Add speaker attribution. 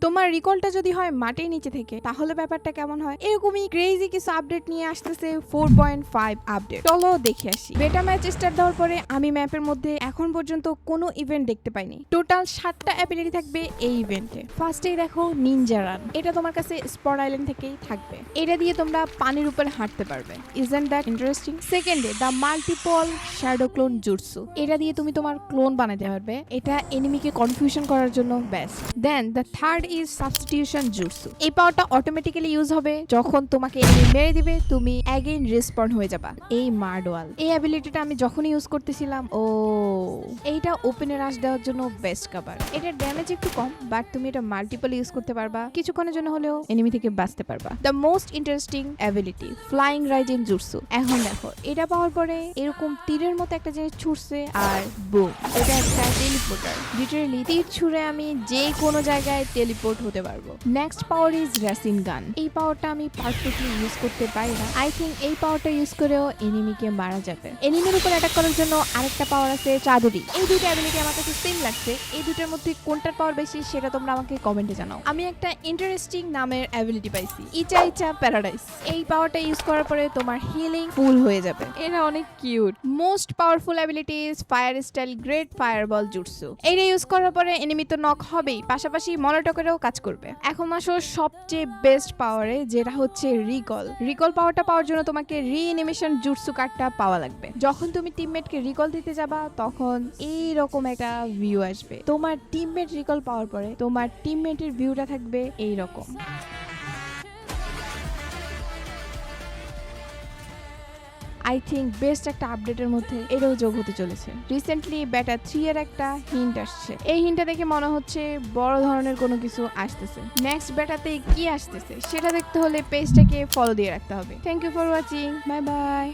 Speaker 1: তোমার রিকলটা যদি হয় মাটির নিচে থেকে তাহলে ব্যাপারটা কেমন হয়? এরকমই ক্রেজি কিছু আপডেট নিয়ে আসতেছে 4.5 আপডেট। চলো দেখে আসি। বেটা ম্যাচ স্টার্ট দেওয়ার পরে আমি ম্যাপের মধ্যে এখন পর্যন্ত কোনো ইভেন্ট দেখতে পাইনি। টোটাল 7টা অ্যাবিলিটি থাকবে এই ইভেন্টে। ফার্স্টেই দেখো নিনজা রান, এটা তোমার কাছে স্পট আইল্যান্ড থেকেই থাকবে। এটা দিয়ে তোমরা পানির উপরে হাঁটতে পারবে। Isn't that interesting? সেকেন্ডে the multiple shadow clone jutsu, এটা দিয়ে তুমি তোমার ক্লোন বানাতে পারবে। এটা এনিমিকে কনফিউশন করার জন্য best. Then the third is substitution jutsu. এই পাওয়ারটা অটোমেটিক্যালি ইউজ হবে যখন তোমাকে এনিমি মেরে দিবে, তুমি অ্যাগেইন রেসপন্ড হয়ে যাবা। এই মার্ডওয়াল, এই অ্যাবিলিটিটা আমি যখন ইউজ করতেছিলাম, এইটা ওপেনে রাশ দেওয়ার জন্য বেস্ট কভার। এটার ড্যামেজ একটু কম, বাট তুমি এটা মাল্টিপল ইউজ করতে পারবা, কিছুক্ষণের জন্য হলেও এনিমি থেকে বাঁচতে পারবা। The most interesting ability flying rising jutsu. এখন দেখো, এটা পাওয়ার পরে এরকম তীরের মতো একটা জিনিস ছুটছে আর বুম, এটা একটা টেলিপোর্টার। লিটারালি তীর ছুঁড়ে আমি যে কোনো জায়গায় টেলিপোর্ট হতে পারবো। নেক্সট পাওয়ার ইজ রেসিন গান। এই পাওয়ারটা আমি পারফেক্টলি ইউজ করতে পারি না। আই থিঙ্ক এই পাওয়ারটা ইউজ করেও এনিমিকে মারা যাবে। এনিমির উপর অ্যাটাক করার জন্য আরেকটা পাওয়ার আছে চাদরি। এই দুটো অ্যাবিলিটি আমার কাছে সেম লাগছে। এই দুটোর মধ্যে কোনটার পাওয়ার বেশি সেটা তোমরা আমাকে কমেন্টে জানাও। আমি একটা ইন্টারেস্টিং নামের অ্যাবিলিটি পাইছি, ইচা ইচা প্যারাডাইস। এই পাওয়ারটা ইউজ করার পরে তোমার হিলিং ফুল হয়ে যাবে। এটা অনেক cute. Most powerful ability is fire style great fireball jutsu. এইটা ইউজ করার পরে এনিমি তো নক হবেই, পাশাপাশি মনোটকেরও কাজ করবে। এখন আসো সবচেয়ে বেস্ট পাওয়ারে, যেটা হচ্ছে রিকল। রিকল পাওয়ারটা পাওয়ার জন্য তোমাকে রিঅ্যানিমেশন জুটসু কার্ডটা পাওয়া লাগবে। যখন তুমি টিমমেটকে রিকল দিতে যাবা তখন এইরকম একটা ভিউ আসবে। তোমার টিমমেট রিকল পাওয়ার পরে তোমার টিমমেটের ভিউটা থাকবে এইরকম। আই থিঙ্ক বেস্ট একটা আপডেটের মধ্যে এটাও যোগ হতে চলেছে। রিসেন্টলি বেটা 3 এর একটা হিন্ট আসছে। এই হিন্টটা দেখে মনে হচ্ছে বড় ধরনের কোনো কিছু আসতেছে। নেক্সট বেটাতে কি আসতেছে সেটা দেখতে হলে পেজটাকে ফলো দিয়ে রাখতে হবে। Thank you for watching, bye by.